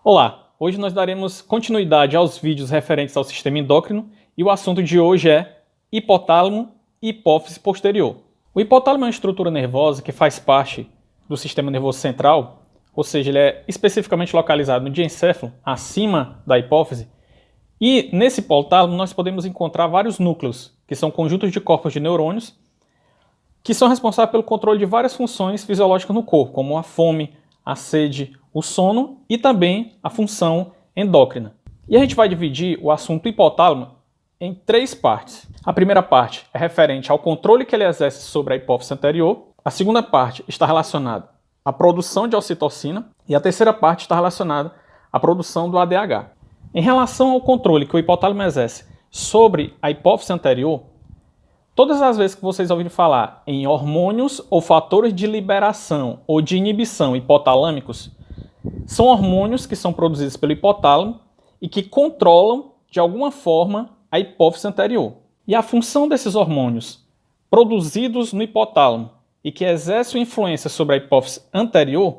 Olá, hoje nós daremos continuidade aos vídeos referentes ao sistema endócrino e o assunto de hoje é hipotálamo e hipófise posterior. O hipotálamo é uma estrutura nervosa que faz parte do sistema nervoso central, ou seja, ele é especificamente localizado no diencéfalo, acima da hipófise, e nesse hipotálamo nós podemos encontrar vários núcleos, que são conjuntos de corpos de neurônios, que são responsáveis pelo controle de várias funções fisiológicas no corpo, como a fome, a sede, o sono e também a função endócrina. E a gente vai dividir o assunto hipotálamo em três partes. A primeira parte é referente ao controle que ele exerce sobre a hipófise anterior. A segunda parte está relacionada à produção de ocitocina. E a terceira parte está relacionada à produção do ADH. Em relação ao controle que o hipotálamo exerce sobre a hipófise anterior, todas as vezes que vocês ouvirem falar em hormônios ou fatores de liberação ou de inibição hipotalâmicos, são hormônios que são produzidos pelo hipotálamo e que controlam, de alguma forma, a hipófise anterior. E a função desses hormônios produzidos no hipotálamo e que exercem influência sobre a hipófise anterior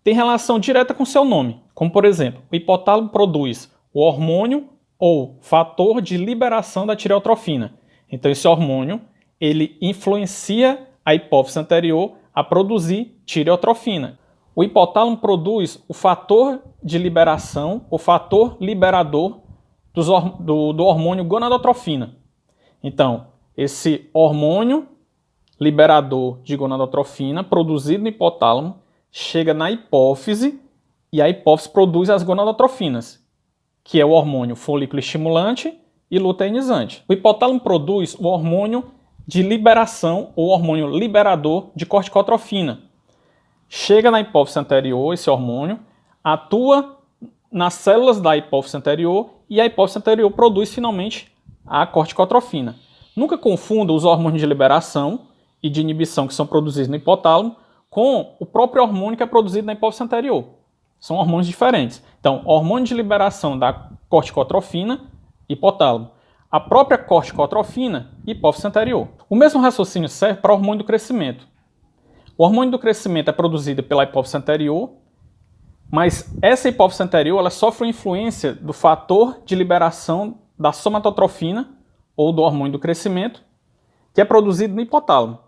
tem relação direta com seu nome. Como, por exemplo, o hipotálamo produz o hormônio ou fator de liberação da tireotrofina. Então, esse hormônio ele influencia a hipófise anterior a produzir tireotrofina. O hipotálamo produz o fator de liberação, o fator liberador do hormônio gonadotrofina. Então, esse hormônio liberador de gonadotrofina, produzido no hipotálamo, chega na hipófise e a hipófise produz as gonadotrofinas, que é o hormônio folículo estimulante e luteinizante. O hipotálamo produz o hormônio de liberação ou hormônio liberador de corticotrofina. Chega na hipófise anterior, esse hormônio atua nas células da hipófise anterior e a hipófise anterior produz finalmente a corticotrofina. Nunca confunda os hormônios de liberação e de inibição que são produzidos no hipotálamo com o próprio hormônio que é produzido na hipófise anterior. São hormônios diferentes. Então, hormônio de liberação da corticotrofina, hipotálamo. A própria corticotrofina, hipófise anterior. O mesmo raciocínio serve para o hormônio do crescimento. O hormônio do crescimento é produzido pela hipófise anterior, mas essa hipófise anterior ela sofre influência do fator de liberação da somatotrofina, ou do hormônio do crescimento, que é produzido no hipotálamo.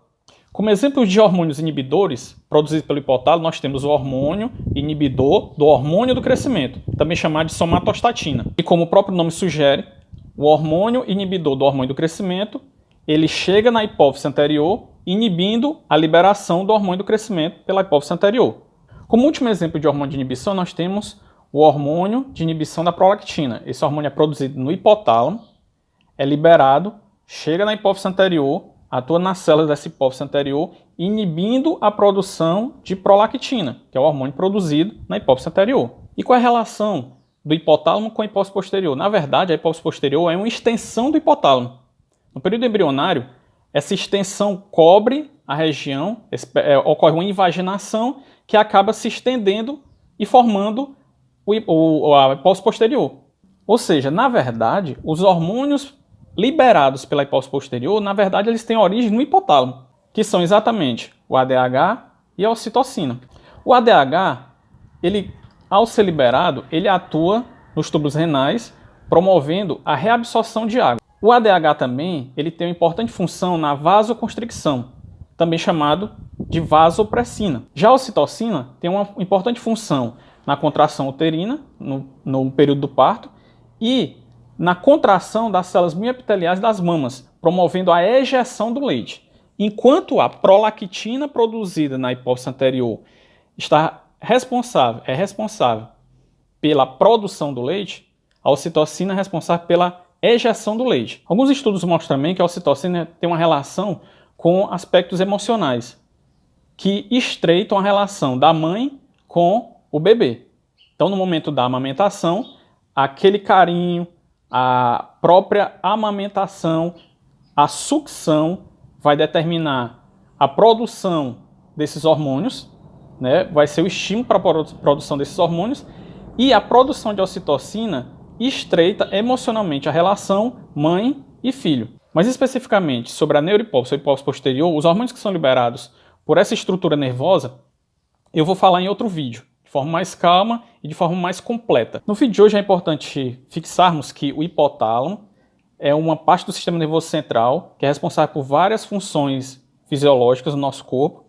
Como exemplos de hormônios inibidores produzidos pelo hipotálamo, nós temos o hormônio inibidor do hormônio do crescimento, também chamado de somatostatina. E como o próprio nome sugere, o hormônio inibidor do hormônio do crescimento, ele chega na hipófise anterior, inibindo a liberação do hormônio do crescimento pela hipófise anterior. Como último exemplo de hormônio de inibição, nós temos o hormônio de inibição da prolactina. Esse hormônio é produzido no hipotálamo, é liberado, chega na hipófise anterior, atua nas células dessa hipófise anterior, inibindo a produção de prolactina, que é o hormônio produzido na hipófise anterior. E qual é a relação do hipotálamo com a hipófise posterior? Na verdade, a hipófise posterior é uma extensão do hipotálamo. No período embrionário, essa extensão cobre a região, ocorre uma invaginação que acaba se estendendo e formando a hipófise posterior. Ou seja, na verdade, os hormônios liberados pela hipófise posterior, na verdade, eles têm origem no hipotálamo, que são exatamente o ADH e a ocitocina. O ADH, ele, ao ser liberado, ele atua nos túbulos renais, promovendo a reabsorção de água. O ADH também ele tem uma importante função na vasoconstricção, também chamado de vasopressina. Já a ocitocina tem uma importante função na contração uterina, no período do parto, e na contração das células mioepiteliais das mamas, promovendo a ejeção do leite. Enquanto a prolactina produzida na hipófise anterior é responsável pela produção do leite, a ocitocina é responsável pela ejeção do leite. Alguns estudos mostram também que a ocitocina tem uma relação com aspectos emocionais, que estreitam a relação da mãe com o bebê. Então, no momento da amamentação, aquele carinho, a própria amamentação, a sucção vai determinar a produção desses hormônios, né? Vai ser o estímulo para a produção desses hormônios, e a produção de ocitocina estreita emocionalmente a relação mãe e filho. Mas especificamente sobre a neurohipófise ou hipófise posterior, os hormônios que são liberados por essa estrutura nervosa, eu vou falar em outro vídeo, forma mais calma e de forma mais completa. No vídeo de hoje é importante fixarmos que o hipotálamo é uma parte do sistema nervoso central que é responsável por várias funções fisiológicas no nosso corpo,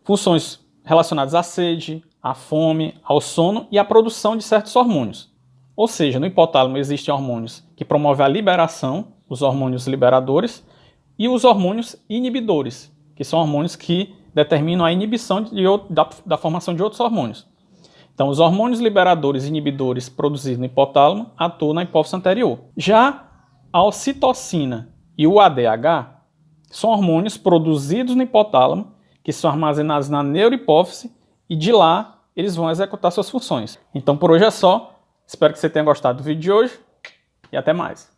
funções relacionadas à sede, à fome, ao sono e à produção de certos hormônios. Ou seja, no hipotálamo existem hormônios que promovem a liberação, os hormônios liberadores, e os hormônios inibidores, que são hormônios que determinam a inibição da formação de outros hormônios. Então, os hormônios liberadores e inibidores produzidos no hipotálamo atuam na hipófise anterior. Já a ocitocina e o ADH são hormônios produzidos no hipotálamo, que são armazenados na neurohipófise e de lá eles vão executar suas funções. Então, por hoje é só. Espero que você tenha gostado do vídeo de hoje e até mais.